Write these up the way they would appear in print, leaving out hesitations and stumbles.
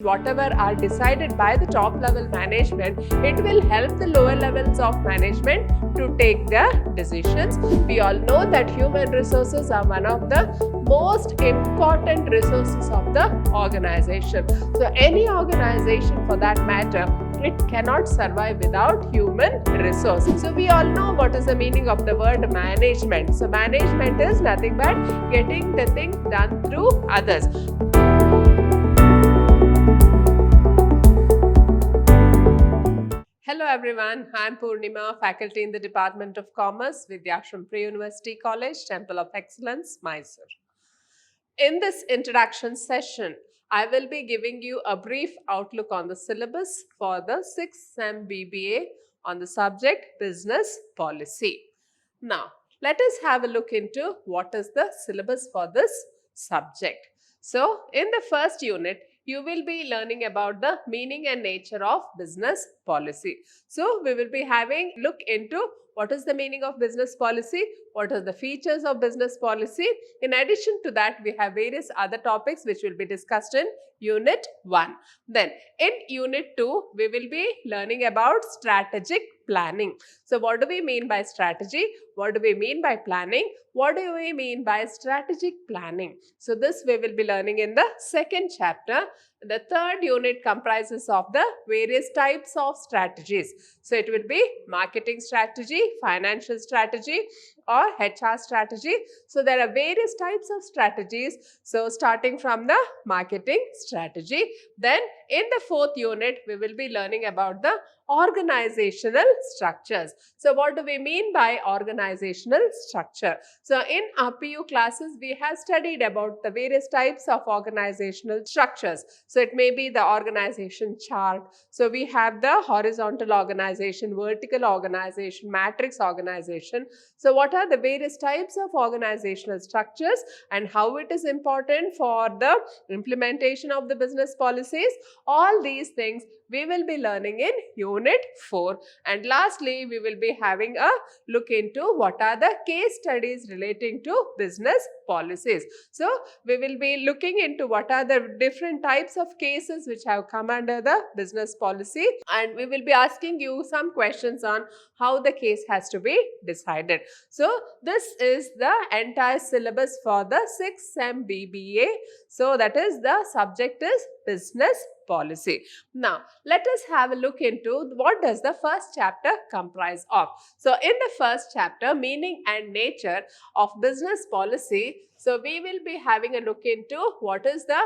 whatever are decided by the top level management, it will help the lower levels of management to take the decisions. We all know that human resources are one of the most important resources of the organization. So any organization for that matter, it cannot survive without human resources. So we all know what is the meaning of the word management. So management is nothing but getting the thing done through others. Hello everyone, I am Purnima, faculty in the Department of Commerce, Vidhyaashram Pre-University College, Temple of Excellence, MYSURU. In this introduction session, I will be giving you a brief outlook on the syllabus for the 6th Sem B.B.A. on the subject Business Policy. Now, let us have a look into what is the syllabus for this subject. So, in the first unit, you will be learning about the meaning and nature of business policy. So, we will be having a look into what is the meaning of business policy, what are the features of business policy. In addition to that, we have various other topics which will be discussed in Unit 1. Then, in Unit 2, we will be learning about strategic planning. So, what do we mean by strategy? What do we mean by planning? What do we mean by strategic planning? So, this we will be learning in the second chapter. The third unit comprises of the various types of strategies. So, it will be marketing strategy, financial strategy, or HR strategy. So, there are various types of strategies. So, starting from the marketing strategy. Then, in the fourth unit, we will be learning about the organizational structures. So, what do we mean by organizational structure? So, in our PU classes, we have studied about the various types of organizational structures. So, it may be the organization chart. So, we have the horizontal organization, vertical organization, matrix organization. So, what are the various types of organizational structures and how it is important for the implementation of the business policies? All these things we will be learning in Unit 4. And lastly, we will be having a look into what are the case studies relating to business policies. So, we will be looking into what are the different types of cases which have come under the business policy, and we will be asking you some questions on how the case has to be decided. So, this is the entire syllabus for the 6th Sem B.B.A. So, that is the subject is business policy. Now, let us have a look into what does the first chapter comprise of. So, in the first chapter, meaning and nature of business policy, so we will be having a look into what is the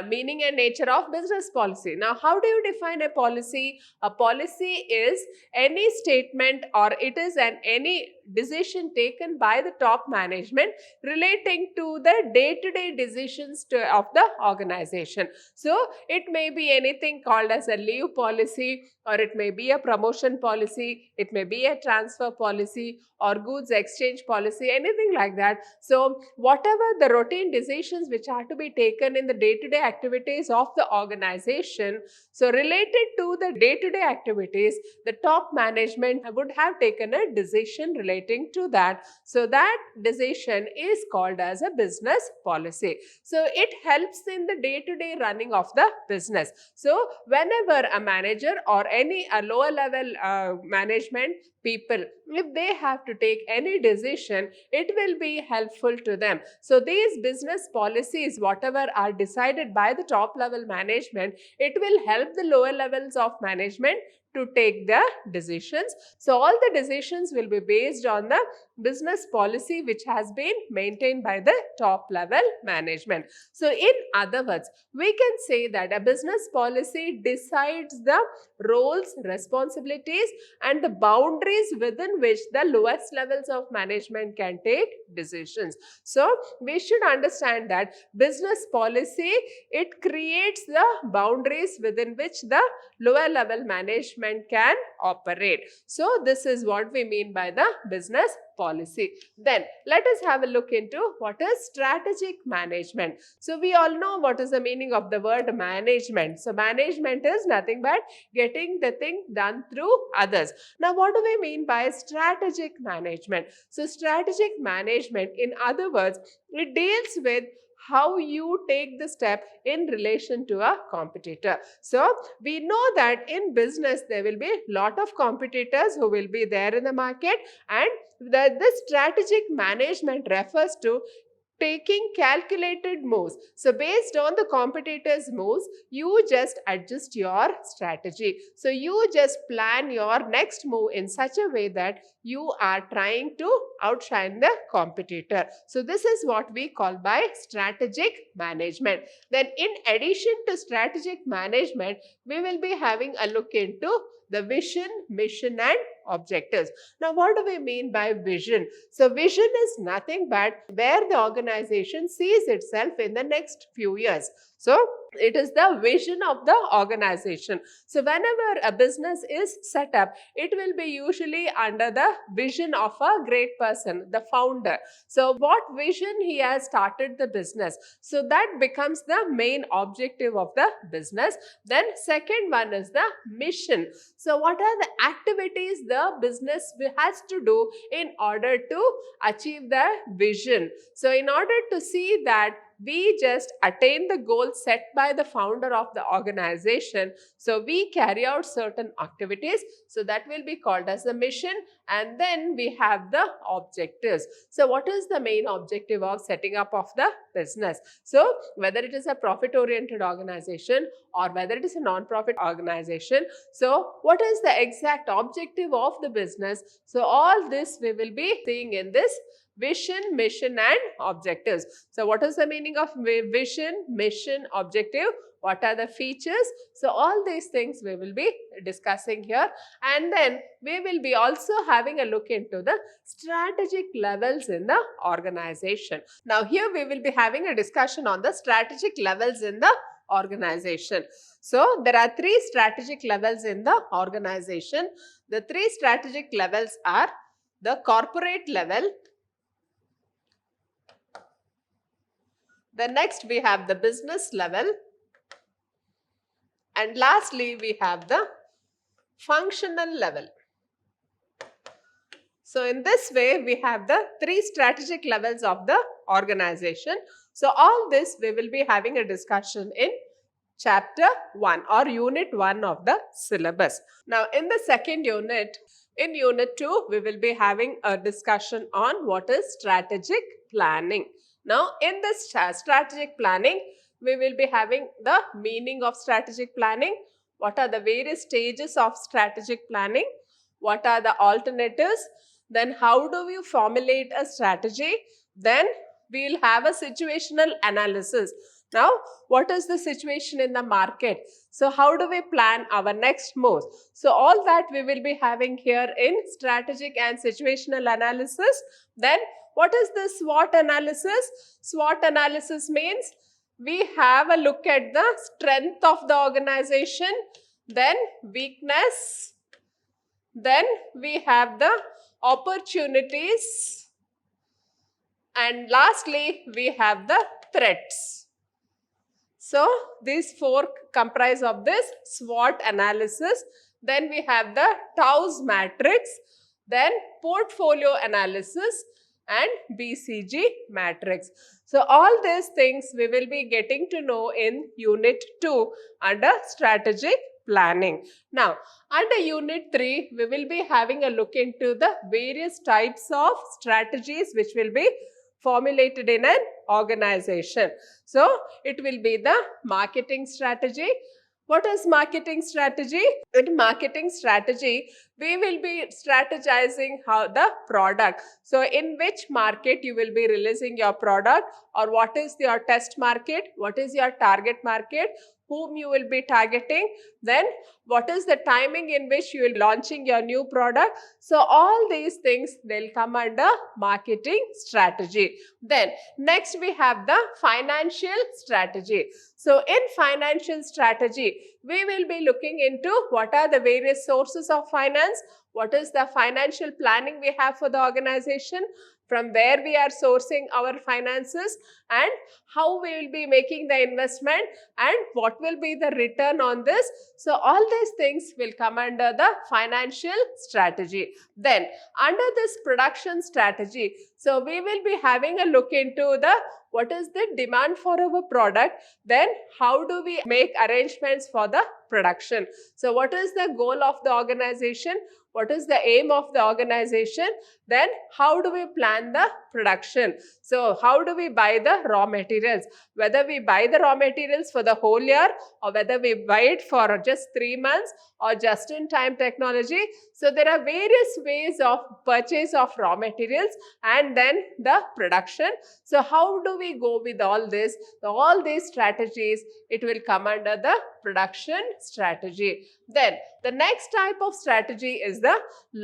meaning and nature of business policy. Now, how do you define a policy? A policy is any statement or it is any decision taken by the top management relating to the day-to-day decisions of the organization. So, it may be anything called as a leave policy, or it may be a promotion policy, it may be a transfer policy or goods exchange policy, anything like that. So, whatever the routine decisions which are to be taken in the day-to-day activities of the organization, so related to the day-to-day activities, the top management would have taken a decision relating to that. So, that decision is called as a business policy. So, it helps in the day-to-day running of the business. So, whenever a manager or any lower level management people, if they have to take any decision, it will be helpful to them. So, these business policies, whatever are decided by the top level management, it will help the lower levels of management to take the decisions. So, all the decisions will be based on the business policy which has been maintained by the top level management. So, in other words, we can say that a business policy decides the roles, responsibilities and the boundaries within which the lowest levels of management can take decisions. So, we should understand that business policy, it creates the boundaries within which the lower level management can operate. So, this is what we mean by the business policy. Then, let us have a look into what is strategic management. So, we all know what is the meaning of the word management. So, management is nothing but getting the thing done through others. Now, what do we mean by strategic management? So, strategic management, in other words, it deals with how you take the step in relation to a competitor. So we know that in business there will be a lot of competitors who will be there in the market, and this strategic management refers to taking calculated moves. So based on the competitors' moves, you just adjust your strategy. So you just plan your next move in such a way that you are trying to outshine the competitor. So this is what we call by strategic management. Then in addition to strategic management, we will be having a look into the vision, mission and objectives. Now, what do we mean by vision? So, vision is nothing but where the organization sees itself in the next few years. So, it is the vision of the organization. So, whenever a business is set up, it will be usually under the vision of a great person, the founder. So, what vision he has started the business. So, that becomes the main objective of the business. Then, second one is the mission. So, what are the activities the business has to do in order to achieve the vision? So, in order to see that we just attain the goal set by the founder of the organization, so we carry out certain activities. So, that will be called as the mission, and then we have the objectives. So, what is the main objective of setting up of the business? So, whether it is a profit-oriented organization or whether it is a non-profit organization, so what is the exact objective of the business? So, all this we will be seeing in this vision, mission and objectives. So, what is the meaning of vision, mission, objective? What are the features? So, all these things we will be discussing here, and then we will be also having a look into the strategic levels in the organization. Now, here we will be having a discussion on the strategic levels in the organization. So, there are three strategic levels in the organization. The three strategic levels are the corporate level. The next we have the business level, and lastly we have the functional level. So, in this way we have the three strategic levels of the organization. So, all this we will be having a discussion in chapter 1 or unit 1 of the syllabus. Now, in the second unit, in unit 2, we will be having a discussion on what is strategic planning. Now, in this strategic planning, we will be having the meaning of strategic planning, what are the various stages of strategic planning, what are the alternatives, then how do you formulate a strategy, then we will have a situational analysis. Now, what is the situation in the market? So, how do we plan our next moves? So, all that we will be having here in strategic and situational analysis. Then, what is the SWOT analysis? SWOT analysis means we have a look at the strength of the organization, then weakness, then we have the opportunities, and lastly we have the threats. So, these four comprise of this SWOT analysis. Then we have the Tow's matrix, then portfolio analysis and BCG matrix. So, all these things we will be getting to know in unit 2 under strategic planning. Now, under unit 3, we will be having a look into the various types of strategies which will be formulated in an organization. So, it will be the marketing strategy. What is marketing strategy? In marketing strategy, we will be strategizing how the product. So, in which market you will be releasing your product, or what is your test market, what is your target market, whom you will be targeting, then what is the timing in which you will be launching your new product. So, all these things they'll come under marketing strategy. Then next we have the financial strategy. So, in financial strategy, we will be looking into what are the various sources of finance, what is the financial planning we have for the organization, from where we are sourcing our finances, and how we will be making the investment, and what will be the return on this. So, all these things will come under the financial strategy. Then, under this production strategy, so we will be having a look into the what is the demand for our product, then how do we make arrangements for the production. So what is the goal of the organization? What is the aim of the organization? Then how do we plan the production? So how do we buy the raw materials? Whether we buy the raw materials for the whole year or whether we buy it for just 3 months or just in time technology. So there are various ways of purchase of raw materials and then the production. So how do we go with all this? All these strategies, it will come under the production strategy. Then the next type of strategy is the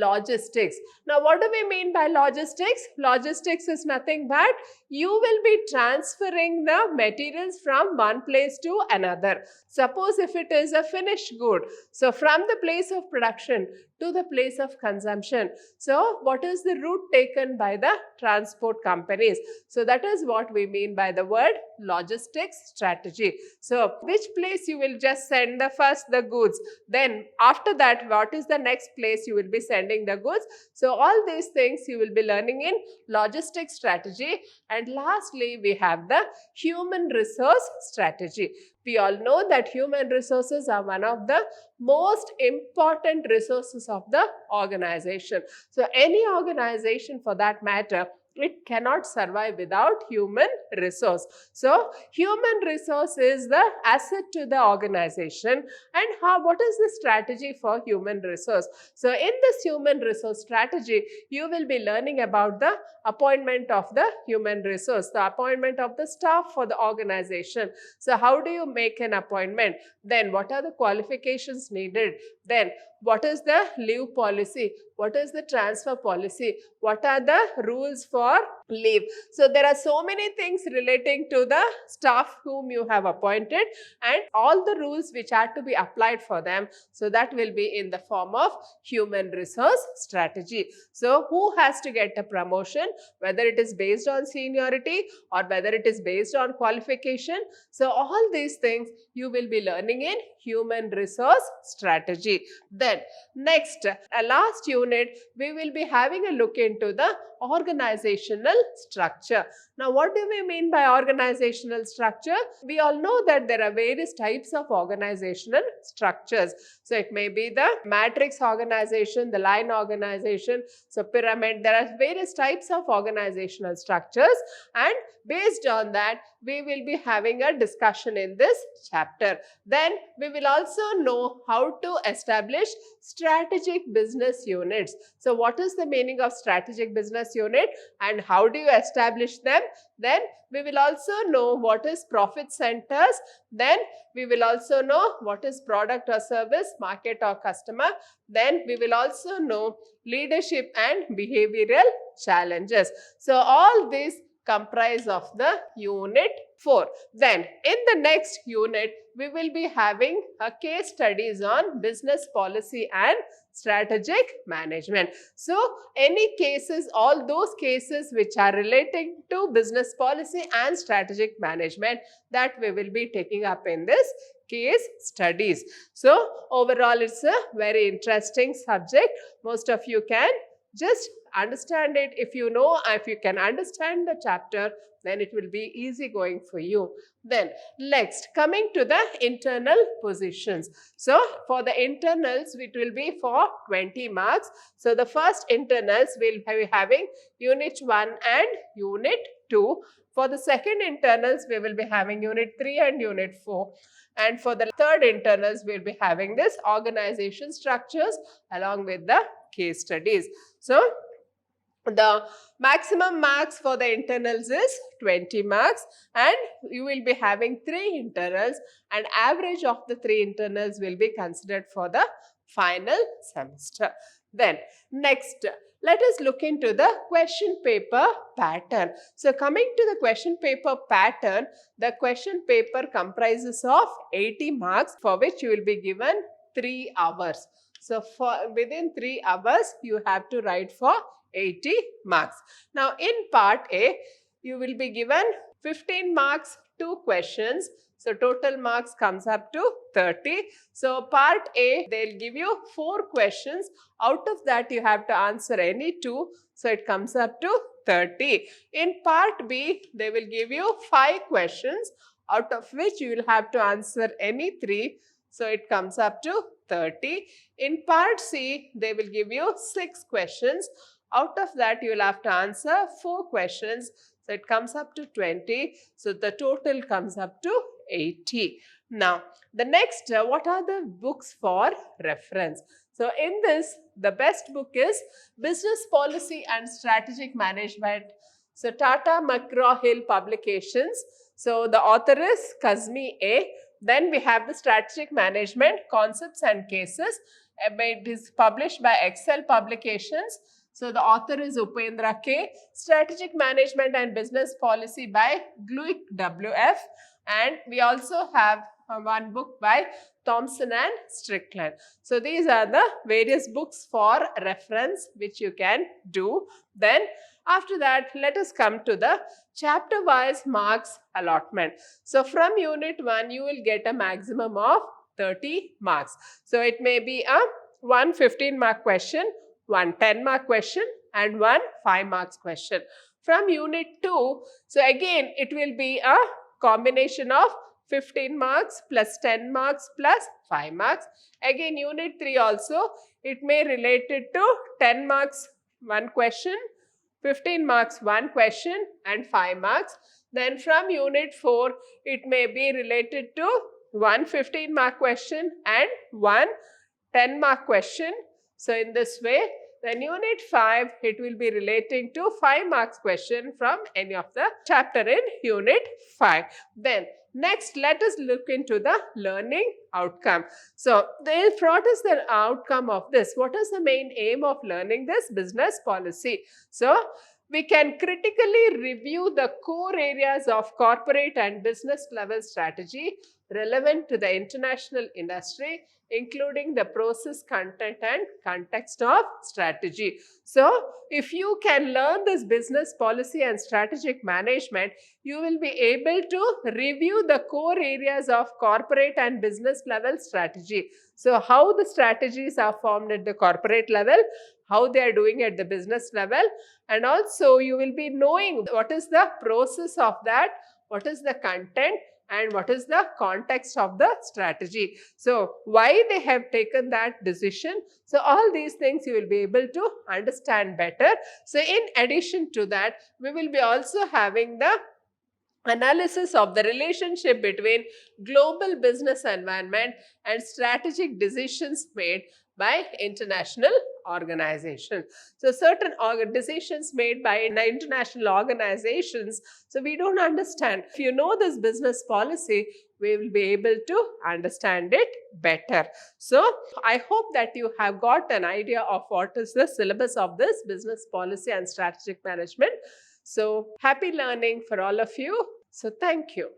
logistics. Now what do we mean by logistics? Logistics is nothing but you will be transferring the materials from one place to another. Suppose if it is a finished good, so from the place of production to the place of consumption. So what is the route taken by the transport companies? So that is what we mean by the word logistics strategy. So which place you will just send the first the goods, then after that what is the next place you will be sending the goods. So all these things you will be learning in logistics strategy. And lastly we have the human resource strategy. We all know that human resources are one of the most important resources of the organization. So any organization for that matter, it cannot survive without human resource. So human resource is the asset to the organization. And what is the strategy for human resource? So in this human resource strategy, you will be learning about the appointment of the human resource, the appointment of the staff for the organization. So how do you make an appointment? Then what are the qualifications needed? Then what is the leave policy? What is the transfer policy? What are the rules for leave? So there are so many things relating to the staff whom you have appointed and all the rules which are to be applied for them. So that will be in the form of human resource strategy. So who has to get a promotion, whether it is based on seniority or whether it is based on qualification. So all these things you will be learning in human resource strategy. Then next, a last unit, we will be having a look into the organizational structure. Now what do we mean by organizational structure? We all know that there are various types of organizational structures. So it may be the matrix organization, the line organization, so pyramid. There are various types of organizational structures, and based on that we will be having a discussion in this chapter. Then we will also know how to establish strategic business units. So what is the meaning of strategic business unit and how do you establish them? Then we will also know what is profit centers. Then we will also know what is product or service, market or customer. Then we will also know leadership and behavioral challenges. So all these comprise of the unit 4. Then in the next unit, we will be having a case studies on business policy and strategic management. So any cases, all those cases which are relating to business policy and strategic management, that we will be taking up in this case studies. So overall it's a very interesting subject. Most of you can just understand it. If you can understand the chapter, then it will be easy going for you. Then next, coming to the internal positions. So for the internals, it will be for 20 marks. So the first internals will be having unit 1 and unit 2. For the second internals, we will be having unit 3 and unit 4. And for the third internals, we'll be having this organization structures along with the case studies. So the maximum marks for the internals is 20 marks, and you will be having 3 internals, and average of the 3 internals will be considered for the final semester. Then next, let us look into the question paper pattern. So coming to the question paper pattern, the question paper comprises of 80 marks for which you will be given 3 hours. So within 3 hours, you have to write for 80 marks. Now in part A, you will be given 15 marks, 2 questions. So total marks comes up to 30. So part A, they'll give you 4 questions. Out of that, you have to answer any 2. So it comes up to 30. In part B, they will give you 5 questions, out of which you will have to answer any 3. So it comes up to 30. In part C, they will give you 6 questions. Out of that, you will have to answer 4 questions. So it comes up to 20. So the total comes up to 80. Now, the next, what are the books for reference? So in this, the best book is Business Policy and Strategic Management. So Tata McGraw-Hill Publications. So the author is Kazmi A. Then we have the Strategic Management Concepts and Cases. It is published by Excel Publications. So the author is Upendra K. Strategic Management and Business Policy by Gluick W.F. And we also have one book by Thompson and Strickland. So these are the various books for reference which you can do. Then after that, let us come to the chapter wise marks allotment. So from unit 1, you will get a maximum of 30 marks. So it may be a 1 15-mark question, 1 10-mark question and 1 5 marks question. From unit 2, so again it will be a combination of 15 marks plus 10 marks plus 5 marks. Again unit 3 also, it may related to 10 marks 1 question, 15 marks 1 question and 5 marks. Then from unit 4, it may be related to 1 15-mark question and 1 10-mark question. So in this way, then unit 5, it will be relating to 5 marks question from any of the chapter in unit 5. Then next, let us look into the learning outcome. So what is the outcome of this? What is the main aim of learning this business policy? So we can critically review the core areas of corporate and business level strategy relevant to the international industry, including the process, content and context of strategy. So if you can learn this business policy and strategic management, you will be able to review the core areas of corporate and business level strategy. So how the strategies are formed at the corporate level, how they are doing at the business level, and also you will be knowing what is the process of that, what is the content and what is the context of the strategy. So why they have taken that decision. So all these things you will be able to understand better. So in addition to that, we will be also having the analysis of the relationship between global business environment and strategic decisions made by international organizations. So certain decisions made by international organizations, so we don't understand. If you know this business policy, we will be able to understand it better. So I hope that you have got an idea of what is the syllabus of this business policy and strategic management. So happy learning for all of you. So thank you.